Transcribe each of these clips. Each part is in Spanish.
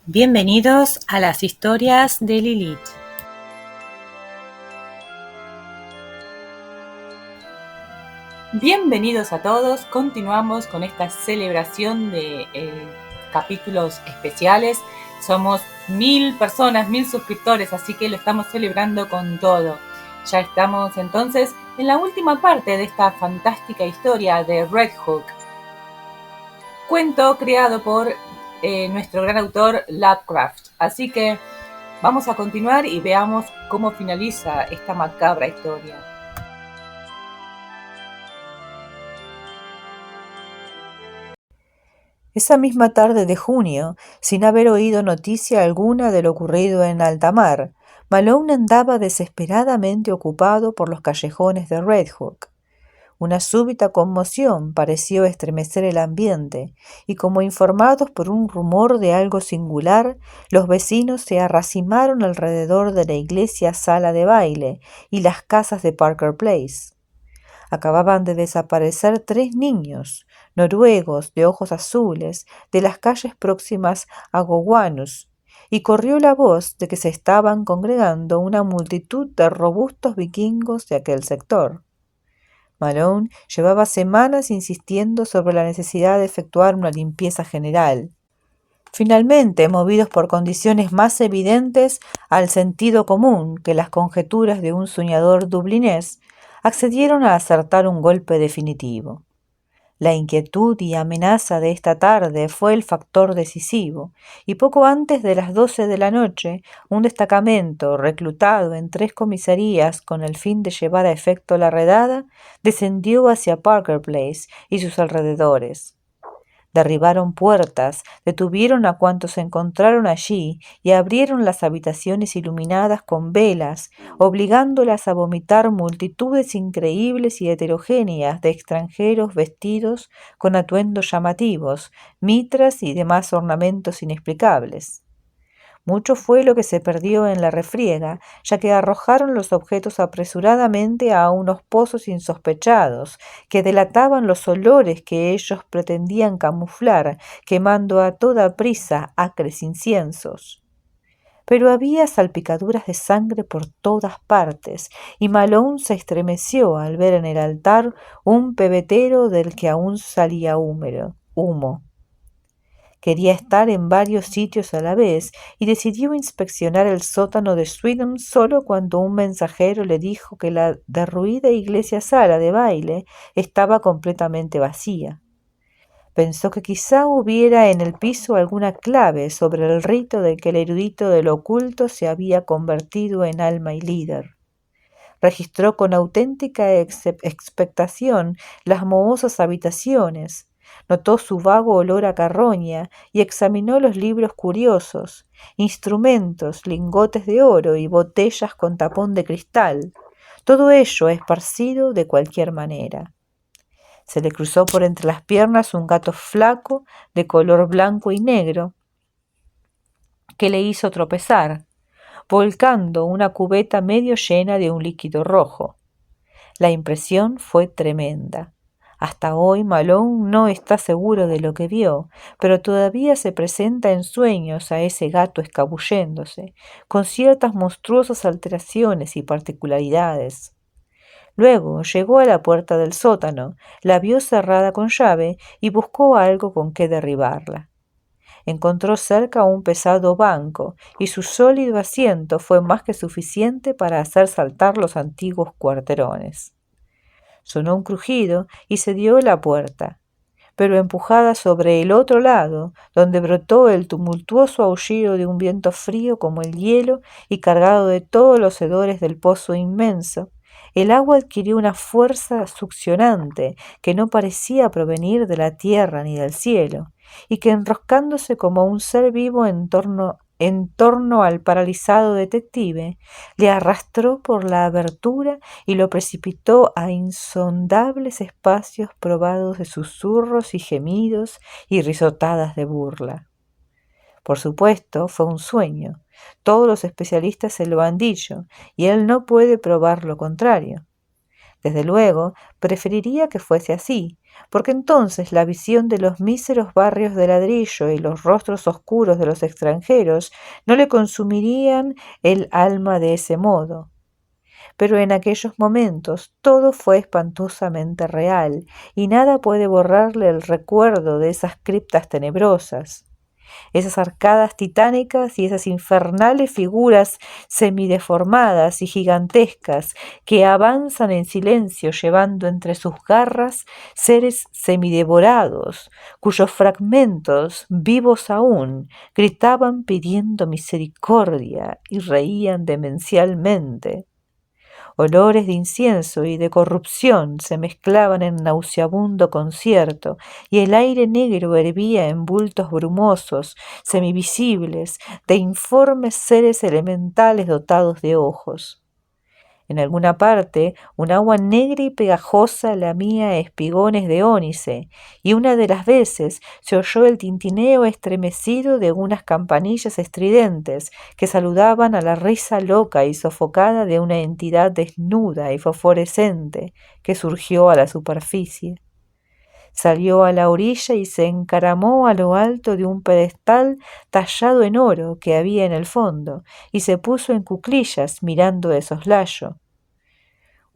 Bienvenidos a las historias de Lilith. Bienvenidos a todos, continuamos con esta celebración de capítulos especiales. Somos 1000 personas, 1000 suscriptores, así que lo estamos celebrando con todo. Ya estamos entonces en la última parte de esta fantástica historia de Red Hook, cuento creado por nuestro gran autor Lovecraft. Así que vamos a continuar y veamos cómo finaliza esta macabra historia. Esa misma tarde de junio, sin haber oído noticia alguna de lo ocurrido en alta mar, Malone andaba desesperadamente ocupado por los callejones de Red Hook. Una súbita conmoción pareció estremecer el ambiente, y como informados por un rumor de algo singular, los vecinos se arracimaron alrededor de la iglesia sala de baile y las casas de Parker Place. Acababan de desaparecer 3 niños, noruegos de ojos azules, de las calles próximas a Gowanus, y corrió la voz de que se estaban congregando una multitud de robustos vikingos de aquel sector. Malone llevaba semanas insistiendo sobre la necesidad de efectuar una limpieza general. Finalmente, movidos por condiciones más evidentes al sentido común que las conjeturas de un soñador dublinés, accedieron a acertar un golpe definitivo. La inquietud y amenaza de esta tarde fue el factor decisivo, y poco antes de las 12 de la noche, un destacamento reclutado en 3 comisarías con el fin de llevar a efecto la redada, descendió hacia Parker Place y sus alrededores. Derribaron puertas, detuvieron a cuantos se encontraron allí y abrieron las habitaciones iluminadas con velas, obligándolas a vomitar multitudes increíbles y heterogéneas de extranjeros vestidos con atuendos llamativos, mitras y demás ornamentos inexplicables. Mucho fue lo que se perdió en la refriega, ya que arrojaron los objetos apresuradamente a unos pozos insospechados, que delataban los olores que ellos pretendían camuflar, quemando a toda prisa acres inciensos. Pero había salpicaduras de sangre por todas partes, y Malone se estremeció al ver en el altar un pebetero del que aún salía humo. Quería estar en varios sitios a la vez y decidió inspeccionar el sótano de Sweden solo cuando un mensajero le dijo que la derruida iglesia sala de baile estaba completamente vacía. Pensó que quizá hubiera en el piso alguna clave sobre el rito del que el erudito de lo oculto se había convertido en alma y líder. Registró con auténtica expectación las mohosas habitaciones, notó su vago olor a carroña y examinó los libros curiosos, instrumentos, lingotes de oro y botellas con tapón de cristal, todo ello esparcido de cualquier manera. Se le cruzó por entre las piernas un gato flaco de color blanco y negro que le hizo tropezar, volcando una cubeta medio llena de un líquido rojo. La impresión fue tremenda. Hasta hoy Malone no está seguro de lo que vio, pero todavía se presenta en sueños a ese gato escabulléndose, con ciertas monstruosas alteraciones y particularidades. Luego llegó a la puerta del sótano, la vio cerrada con llave y buscó algo con que derribarla. Encontró cerca un pesado banco, y su sólido asiento fue más que suficiente para hacer saltar los antiguos cuarterones. Sonó un crujido y se dio la puerta, pero empujada sobre el otro lado, donde brotó el tumultuoso aullido de un viento frío como el hielo y cargado de todos los hedores del pozo inmenso, el agua adquirió una fuerza succionante que no parecía provenir de la tierra ni del cielo, y que enroscándose como un ser vivo en torno al paralizado detective, le arrastró por la abertura y lo precipitó a insondables espacios probados de susurros y gemidos y risotadas de burla. Por supuesto, fue un sueño. Todos los especialistas se lo han dicho, y él no puede probar lo contrario. Desde luego, preferiría que fuese así, porque entonces la visión de los míseros barrios de ladrillo y los rostros oscuros de los extranjeros no le consumirían el alma de ese modo. Pero en aquellos momentos todo fue espantosamente real, y nada puede borrarle el recuerdo de esas criptas tenebrosas, esas arcadas titánicas y esas infernales figuras semideformadas y gigantescas que avanzan en silencio llevando entre sus garras seres semidevorados, cuyos fragmentos, vivos aún, gritaban pidiendo misericordia y reían demencialmente. Olores de incienso y de corrupción se mezclaban en nauseabundo concierto, y el aire negro hervía en bultos brumosos, semivisibles, de informes seres elementales dotados de ojos. En alguna parte, un agua negra y pegajosa lamía espigones de ónice, y una de las veces se oyó el tintineo estremecido de unas campanillas estridentes que saludaban a la risa loca y sofocada de una entidad desnuda y fosforescente que surgió a la superficie. Salió a la orilla y se encaramó a lo alto de un pedestal tallado en oro que había en el fondo, y se puso en cuclillas mirando de soslayo.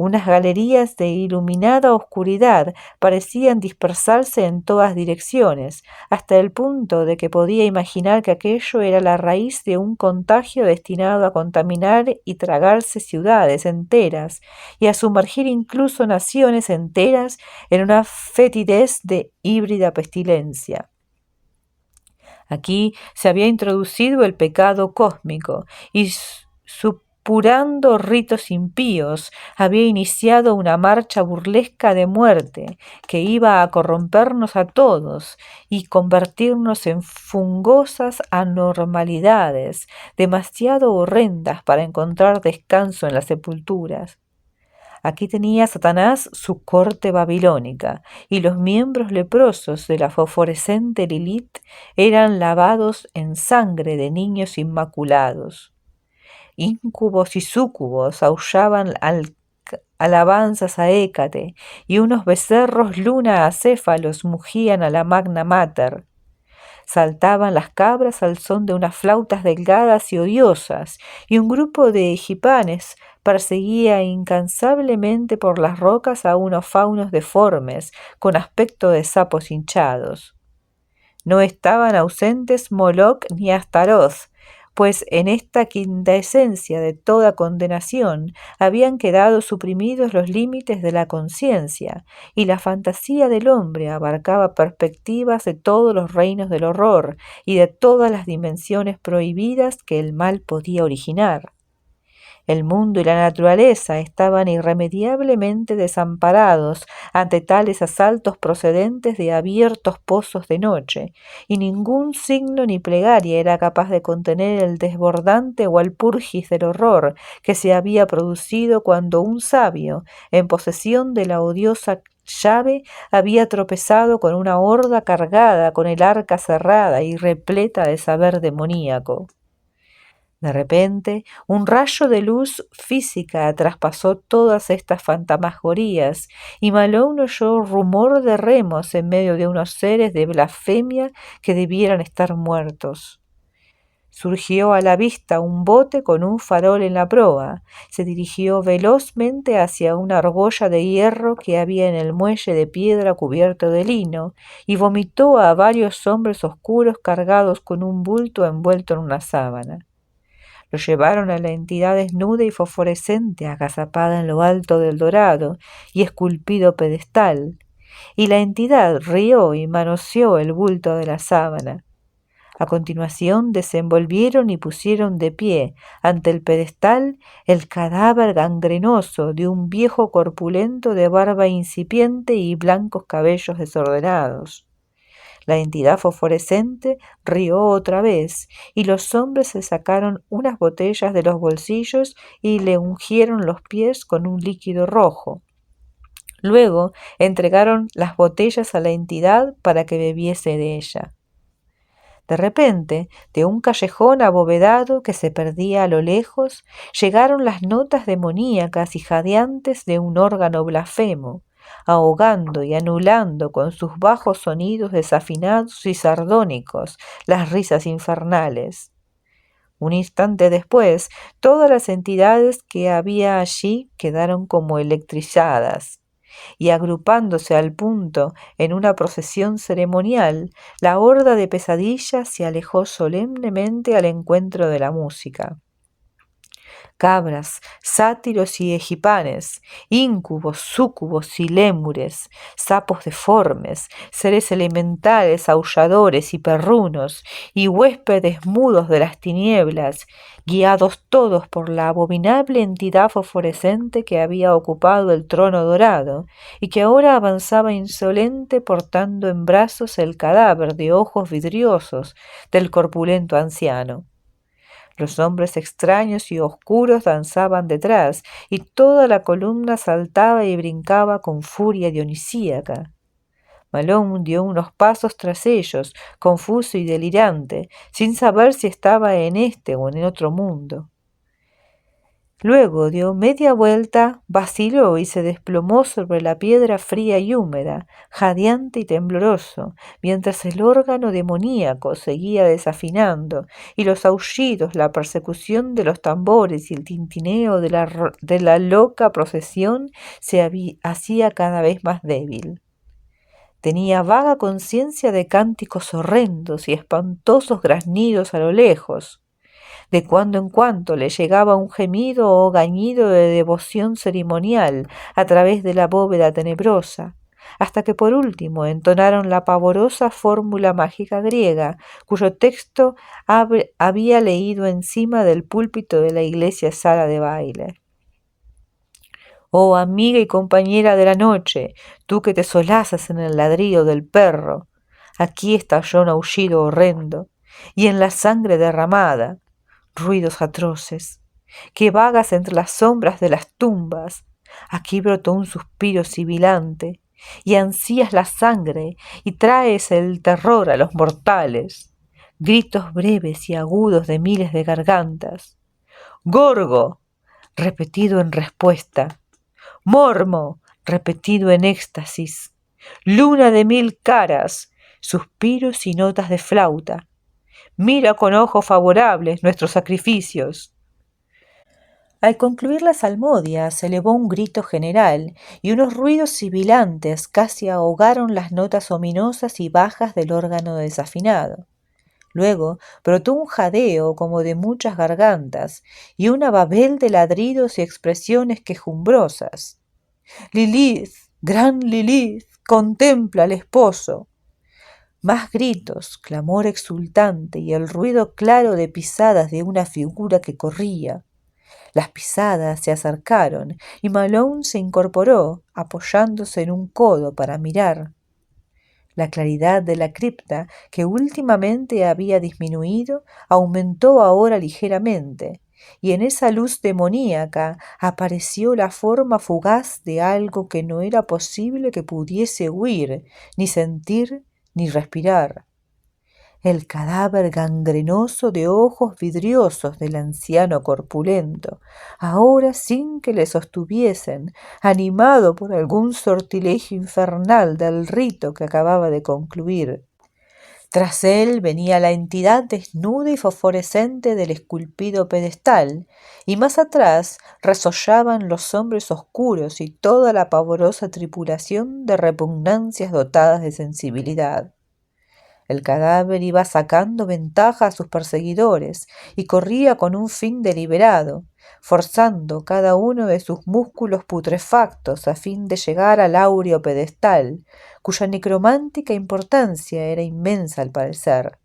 Unas galerías de iluminada oscuridad parecían dispersarse en todas direcciones, hasta el punto de que podía imaginar que aquello era la raíz de un contagio destinado a contaminar y tragarse ciudades enteras, y a sumergir incluso naciones enteras en una fetidez de híbrida pestilencia. Aquí se había introducido el pecado cósmico, y supurando ritos impíos, había iniciado una marcha burlesca de muerte que iba a corrompernos a todos y convertirnos en fungosas anormalidades demasiado horrendas para encontrar descanso en las sepulturas. Aquí tenía Satanás su corte babilónica, y los miembros leprosos de la fosforescente Lilith eran lavados en sangre de niños inmaculados. Íncubos y súcubos aullaban alabanzas a Hécate, y unos becerros luna acéfalos mugían a la Magna Mater. Saltaban las cabras al son de unas flautas delgadas y odiosas, y un grupo de egipanes perseguía incansablemente por las rocas a unos faunos deformes, con aspecto de sapos hinchados. No estaban ausentes Moloch ni Astaroth, pues en esta quinta esencia de toda condenación habían quedado suprimidos los límites de la conciencia, y la fantasía del hombre abarcaba perspectivas de todos los reinos del horror y de todas las dimensiones prohibidas que el mal podía originar. El mundo y la naturaleza estaban irremediablemente desamparados ante tales asaltos procedentes de abiertos pozos de noche, y ningún signo ni plegaria era capaz de contener el desbordante walpurgis del horror que se había producido cuando un sabio, en posesión de la odiosa llave, había tropezado con una horda cargada con el arca cerrada y repleta de saber demoníaco. De repente, un rayo de luz física traspasó todas estas fantasmagorías, y Malone oyó rumor de remos en medio de unos seres de blasfemia que debieran estar muertos. Surgió a la vista un bote con un farol en la proa. Se dirigió velozmente hacia una argolla de hierro que había en el muelle de piedra cubierto de lino, y vomitó a varios hombres oscuros cargados con un bulto envuelto en una sábana. Lo llevaron a la entidad desnuda y fosforescente, agazapada en lo alto del dorado y esculpido pedestal, y la entidad rió y manoseó el bulto de la sábana. A continuación desenvolvieron y pusieron de pie ante el pedestal el cadáver gangrenoso de un viejo corpulento de barba incipiente y blancos cabellos desordenados. La entidad fosforescente rió otra vez, y los hombres se sacaron unas botellas de los bolsillos y le ungieron los pies con un líquido rojo. Luego entregaron las botellas a la entidad para que bebiese de ella. De repente, de un callejón abovedado que se perdía a lo lejos, llegaron las notas demoníacas y jadeantes de un órgano blasfemo, ahogando y anulando con sus bajos sonidos desafinados y sardónicos las risas infernales. Un instante después, todas las entidades que había allí quedaron como electrizadas, y agrupándose al punto en una procesión ceremonial, la horda de pesadillas se alejó solemnemente al encuentro de la música. Cabras, sátiros y egipanes, íncubos, súcubos y lémures, sapos deformes, seres elementales, aulladores y perrunos, y huéspedes mudos de las tinieblas, guiados todos por la abominable entidad fosforescente que había ocupado el trono dorado, y que ahora avanzaba insolente portando en brazos el cadáver de ojos vidriosos del corpulento anciano. Los hombres extraños y oscuros danzaban detrás, y toda la columna saltaba y brincaba con furia dionisíaca. Malone dio unos pasos tras ellos, confuso y delirante, sin saber si estaba en este o en otro mundo. Luego dio media vuelta, vaciló y se desplomó sobre la piedra fría y húmeda, jadeante y tembloroso, mientras el órgano demoníaco seguía desafinando, y los aullidos, la persecución de los tambores y el tintineo de la loca procesión se hacía cada vez más débil. Tenía vaga conciencia de cánticos horrendos y espantosos graznidos a lo lejos. De cuando en cuando le llegaba un gemido o gañido de devoción ceremonial a través de la bóveda tenebrosa, hasta que por último entonaron la pavorosa fórmula mágica griega, cuyo texto había leído encima del púlpito de la iglesia sala de baile. Oh amiga y compañera de la noche, tú que te solazas en el ladrido del perro, aquí estalló un aullido horrendo, y en la sangre derramada, ruidos atroces, que vagas entre las sombras de las tumbas. Aquí brotó un suspiro sibilante, y ansías la sangre, y traes el terror a los mortales. Gritos breves y agudos de miles de gargantas. Gorgo, repetido en respuesta. Mormo, repetido en éxtasis. Luna de mil caras, suspiros y notas de flauta. Mira con ojos favorables nuestros sacrificios. Al concluir la salmodia se elevó un grito general y unos ruidos sibilantes casi ahogaron las notas ominosas y bajas del órgano desafinado. Luego brotó un jadeo como de muchas gargantas y una babel de ladridos y expresiones quejumbrosas. Lilith, gran Lilith, contempla al esposo. Más gritos, clamor exultante y el ruido claro de pisadas de una figura que corría. Las pisadas se acercaron y Malone se incorporó, apoyándose en un codo para mirar. La claridad de la cripta, que últimamente había disminuido, aumentó ahora ligeramente, y en esa luz demoníaca apareció la forma fugaz de algo que no era posible que pudiese huir, ni sentir, ni respirar. El cadáver gangrenoso de ojos vidriosos del anciano corpulento, ahora sin que le sostuviesen, animado por algún sortilegio infernal del rito que acababa de concluir. Tras él venía la entidad desnuda y fosforescente del esculpido pedestal, y más atrás resollaban los hombres oscuros y toda la pavorosa tripulación de repugnancias dotadas de sensibilidad. El cadáver iba sacando ventaja a sus perseguidores y corría con un fin deliberado, forzando cada uno de sus músculos putrefactos a fin de llegar al áureo pedestal, cuya necromántica importancia era inmensa al parecer.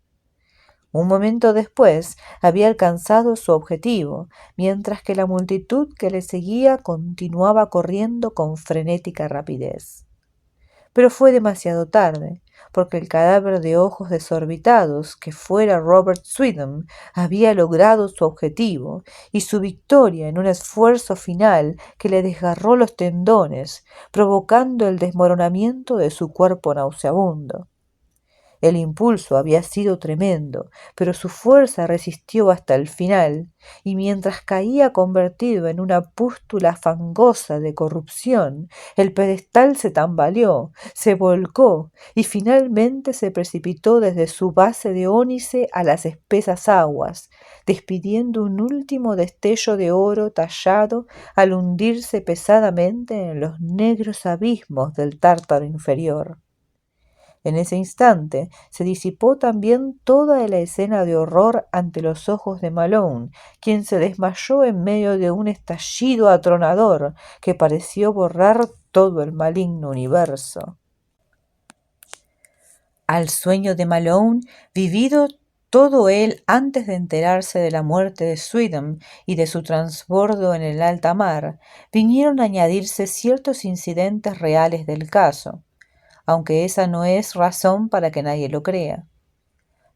Un momento después había alcanzado su objetivo, mientras que la multitud que le seguía continuaba corriendo con frenética rapidez. Pero fue demasiado tarde, porque el cadáver de ojos desorbitados, que fuera Robert Swindon, había logrado su objetivo y su victoria en un esfuerzo final que le desgarró los tendones, provocando el desmoronamiento de su cuerpo nauseabundo. El impulso había sido tremendo, pero su fuerza resistió hasta el final, y mientras caía convertido en una pústula fangosa de corrupción, el pedestal se tambaleó, se volcó y finalmente se precipitó desde su base de ónice a las espesas aguas, despidiendo un último destello de oro tallado al hundirse pesadamente en los negros abismos del Tártaro inferior. En ese instante se disipó también toda la escena de horror ante los ojos de Malone, quien se desmayó en medio de un estallido atronador que pareció borrar todo el maligno universo. Al sueño de Malone, vivido todo él antes de enterarse de la muerte de Sweden y de su transbordo en el alta mar, vinieron a añadirse ciertos incidentes reales del caso, aunque esa no es razón para que nadie lo crea.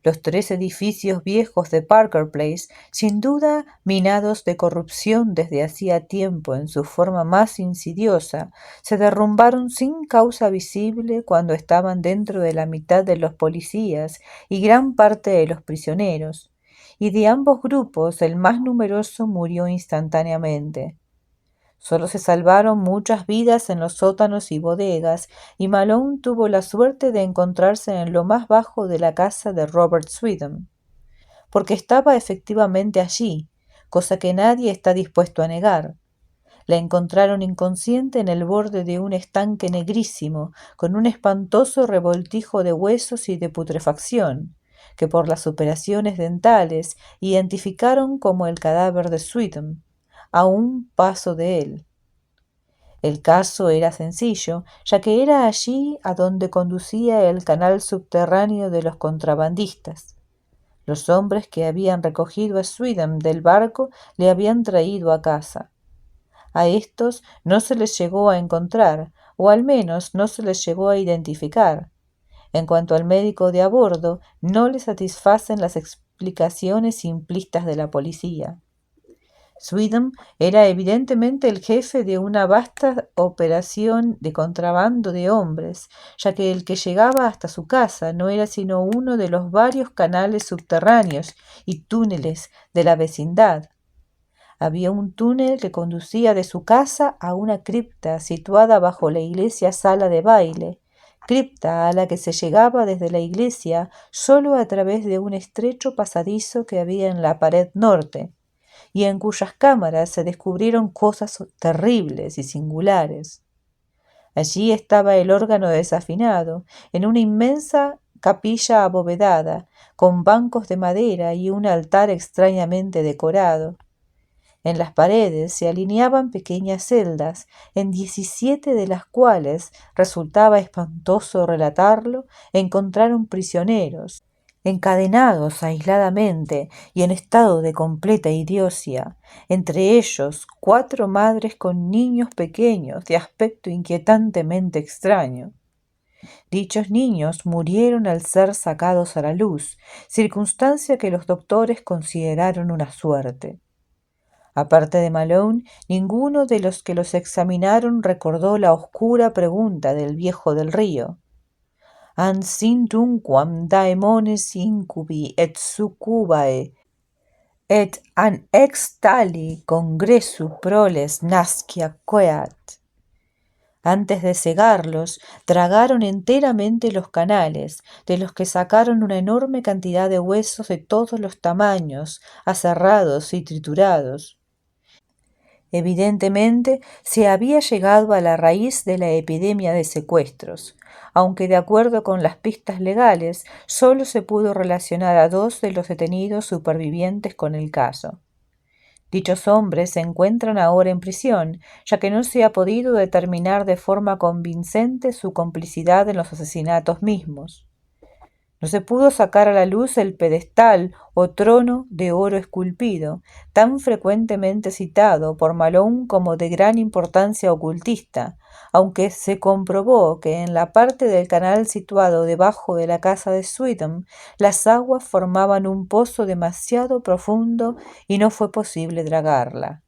Los 3 edificios viejos de Parker Place, sin duda minados de corrupción desde hacía tiempo en su forma más insidiosa, se derrumbaron sin causa visible cuando estaban dentro de la mitad de los policías y gran parte de los prisioneros, y de ambos grupos el más numeroso murió instantáneamente. Solo se salvaron muchas vidas en los sótanos y bodegas, y Malone tuvo la suerte de encontrarse en lo más bajo de la casa de Robert Sweden, porque estaba efectivamente allí, cosa que nadie está dispuesto a negar. La encontraron inconsciente en el borde de un estanque negrísimo, con un espantoso revoltijo de huesos y de putrefacción, que por las operaciones dentales identificaron como el cadáver de Sweden, a un paso de él. El caso era sencillo, ya que era allí a donde conducía el canal subterráneo de los contrabandistas. Los hombres que habían recogido a Sweden del barco le habían traído a casa. A estos no se les llegó a encontrar, o al menos no se les llegó a identificar. En cuanto al médico de a bordo, no le satisfacen las explicaciones simplistas de la policía. Sweden era evidentemente el jefe de una vasta operación de contrabando de hombres, ya que el que llegaba hasta su casa no era sino uno de los varios canales subterráneos y túneles de la vecindad. Había un túnel que conducía de su casa a una cripta situada bajo la iglesia sala de baile, cripta a la que se llegaba desde la iglesia solo a través de un estrecho pasadizo que había en la pared norte, y en cuyas cámaras se descubrieron cosas terribles y singulares. Allí estaba el órgano desafinado, en una inmensa capilla abovedada, con bancos de madera y un altar extrañamente decorado. En las paredes se alineaban pequeñas celdas, en 17 de las cuales, resultaba espantoso relatarlo, encontraron prisioneros, encadenados aisladamente y en estado de completa idiocia, entre ellos 4 madres con niños pequeños de aspecto inquietantemente extraño. Dichos niños murieron al ser sacados a la luz, circunstancia que los doctores consideraron una suerte. Aparte de Malone, ninguno de los que los examinaron recordó la oscura pregunta del viejo del río. An sintunquam daemones incubi et succubae, et an ex tali congressu proles nascia queat. Antes de cegarlos, tragaron enteramente los canales, de los que sacaron una enorme cantidad de huesos de todos los tamaños, aserrados y triturados. Evidentemente se había llegado a la raíz de la epidemia de secuestros, aunque de acuerdo con las pistas legales solo se pudo relacionar a 2 de los detenidos supervivientes con el caso. Dichos hombres se encuentran ahora en prisión, ya que no se ha podido determinar de forma convincente su complicidad en los asesinatos mismos. No se pudo sacar a la luz el pedestal o trono de oro esculpido, tan frecuentemente citado por Malone como de gran importancia ocultista, aunque se comprobó que en la parte del canal situado debajo de la casa de Sweden, las aguas formaban un pozo demasiado profundo y no fue posible dragarla.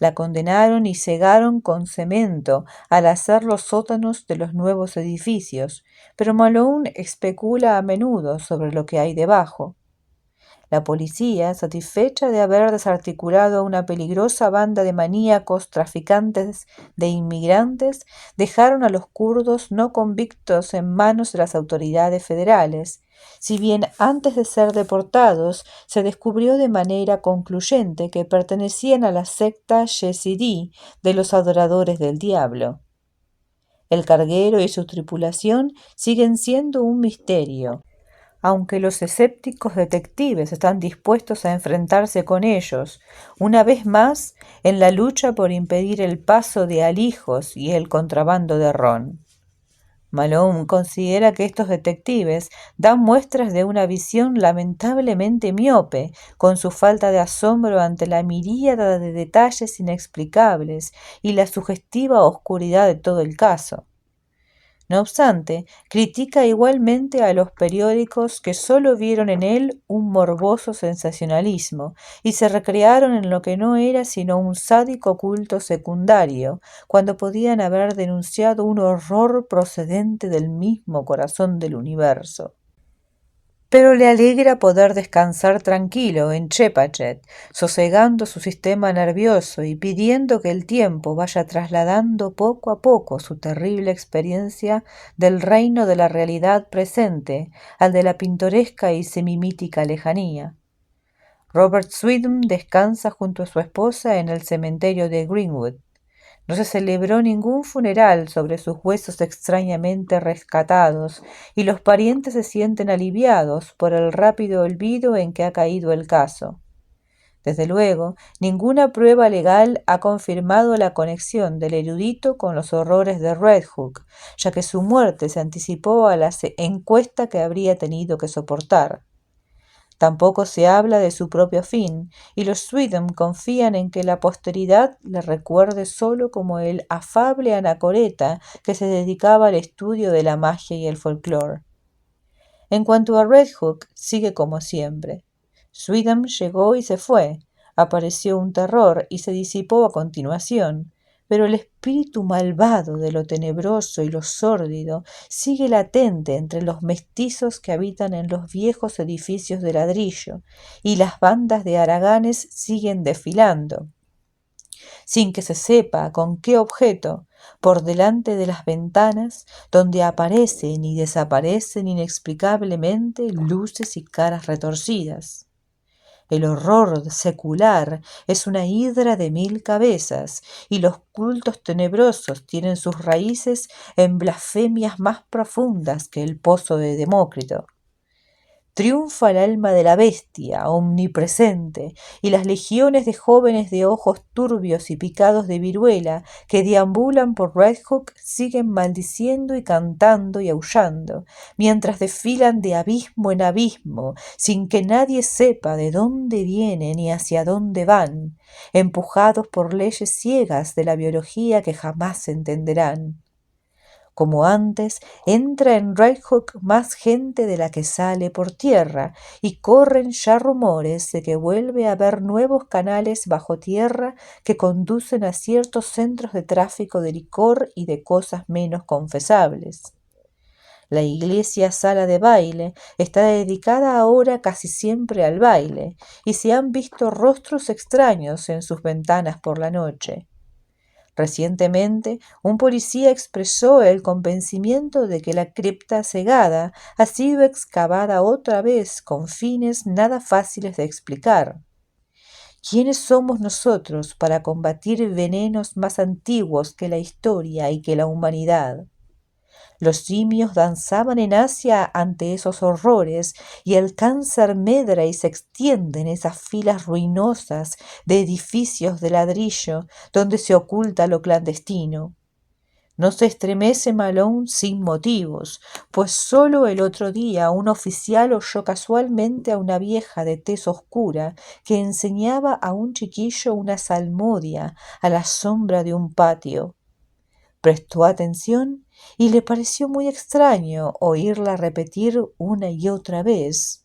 La condenaron y cegaron con cemento al hacer los sótanos de los nuevos edificios, pero Malone especula a menudo sobre lo que hay debajo. La policía, satisfecha de haber desarticulado a una peligrosa banda de maníacos traficantes de inmigrantes, dejaron a los kurdos no convictos en manos de las autoridades federales, si bien antes de ser deportados se descubrió de manera concluyente que pertenecían a la secta Yezidí de los adoradores del diablo. El carguero y su tripulación siguen siendo un misterio, aunque los escépticos detectives están dispuestos a enfrentarse con ellos, una vez más, en la lucha por impedir el paso de alijos y el contrabando de ron. Malone considera que estos detectives dan muestras de una visión lamentablemente miope, con su falta de asombro ante la miríada de detalles inexplicables y la sugestiva oscuridad de todo el caso. No obstante, critica igualmente a los periódicos que solo vieron en él un morboso sensacionalismo y se recrearon en lo que no era sino un sádico culto secundario, cuando podían haber denunciado un horror procedente del mismo corazón del universo. Pero le alegra poder descansar tranquilo en Chepachet, sosegando su sistema nervioso y pidiendo que el tiempo vaya trasladando poco a poco su terrible experiencia del reino de la realidad presente al de la pintoresca y semimítica lejanía. Robert Sweden descansa junto a su esposa en el cementerio de Greenwood. No se celebró ningún funeral sobre sus huesos extrañamente rescatados, y los parientes se sienten aliviados por el rápido olvido en que ha caído el caso. Desde luego, ninguna prueba legal ha confirmado la conexión del erudito con los horrores de Red Hook, ya que su muerte se anticipó a la encuesta que habría tenido que soportar. Tampoco se habla de su propio fin, y los Sweden confían en que la posteridad le recuerde solo como el afable anacoreta que se dedicaba al estudio de la magia y el folclore. En cuanto a Red Hook, sigue como siempre. Sweden llegó y se fue, apareció un terror y se disipó a continuación, pero el espíritu malvado de lo tenebroso y lo sórdido sigue latente entre los mestizos que habitan en los viejos edificios de ladrillo, y las bandas de haraganes siguen desfilando, sin que se sepa con qué objeto, por delante de las ventanas, donde aparecen y desaparecen inexplicablemente luces y caras retorcidas. El horror secular es una hidra de 1000 cabezas, y los cultos tenebrosos tienen sus raíces en blasfemias más profundas que el pozo de Demócrito. Triunfa el alma de la bestia, omnipresente, y las legiones de jóvenes de ojos turbios y picados de viruela que deambulan por Red Hook siguen maldiciendo y cantando y aullando, mientras desfilan de abismo en abismo, sin que nadie sepa de dónde vienen ni hacia dónde van, empujados por leyes ciegas de la biología que jamás se entenderán. Como antes, entra en Red Hook más gente de la que sale por tierra, y corren ya rumores de que vuelve a haber nuevos canales bajo tierra que conducen a ciertos centros de tráfico de licor y de cosas menos confesables. La iglesia sala de baile está dedicada ahora casi siempre al baile, y se han visto rostros extraños en sus ventanas por la noche. Recientemente, un policía expresó el convencimiento de que la cripta cegada ha sido excavada otra vez con fines nada fáciles de explicar. ¿Quiénes somos nosotros para combatir venenos más antiguos que la historia y que la humanidad? Los simios danzaban en Asia ante esos horrores, y el cáncer medra y se extiende en esas filas ruinosas de edificios de ladrillo donde se oculta lo clandestino. No se estremece Malone sin motivos, pues solo el otro día un oficial oyó casualmente a una vieja de tez oscura que enseñaba a un chiquillo una salmodia a la sombra de un patio. Prestó atención y le pareció muy extraño oírla repetir una y otra vez: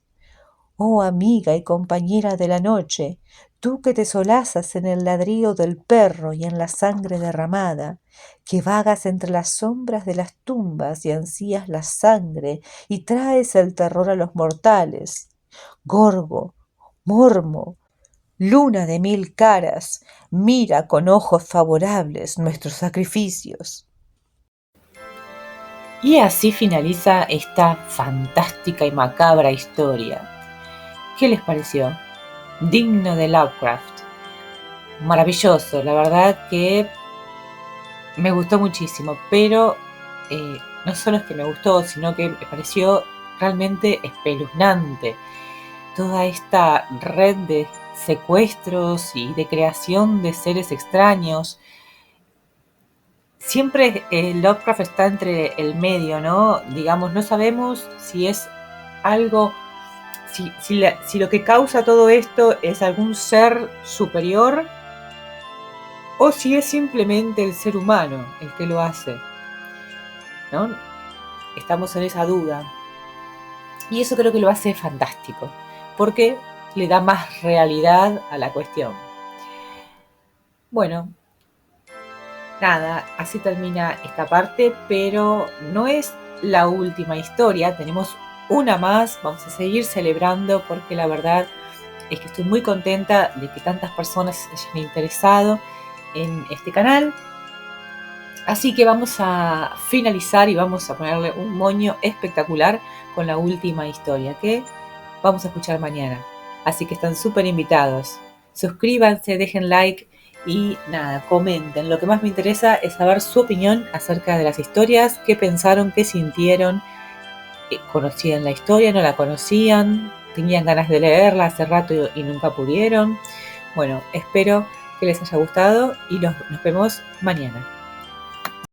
«Oh amiga y compañera de la noche, tú que te solazas en el ladrío del perro y en la sangre derramada, que vagas entre las sombras de las tumbas y ansías la sangre y traes el terror a los mortales. Gorgo, Mormo, luna de mil caras, mira con ojos favorables nuestros sacrificios. Y así finaliza esta fantástica y macabra historia. ¿Qué les pareció? Digno de Lovecraft. Maravilloso, la verdad que me gustó muchísimo, pero no solo es que me gustó, sino que me pareció realmente espeluznante. Toda esta red de secuestros y de creación de seres extraños. Siempre Lovecraft está entre el medio, ¿no? Digamos, no sabemos si es algo, si lo que causa todo esto es algún ser superior o si es simplemente el ser humano el que lo hace, ¿no? Estamos en esa duda. Y eso creo que lo hace fantástico, porque le da más realidad a la cuestión. Bueno, nada, así termina esta parte, pero no es la última historia, tenemos una más, vamos a seguir celebrando porque la verdad es que estoy muy contenta de que tantas personas se hayan interesado en este canal. Así que vamos a finalizar y vamos a ponerle un moño espectacular con la última historia que vamos a escuchar mañana. Así que están súper invitados. Suscríbanse, dejen like y nada, comenten. Lo que más me interesa es saber su opinión acerca de las historias, qué pensaron, qué sintieron, conocían la historia, no la conocían, tenían ganas de leerla hace rato y nunca pudieron. Bueno, espero que les haya gustado y nos vemos mañana.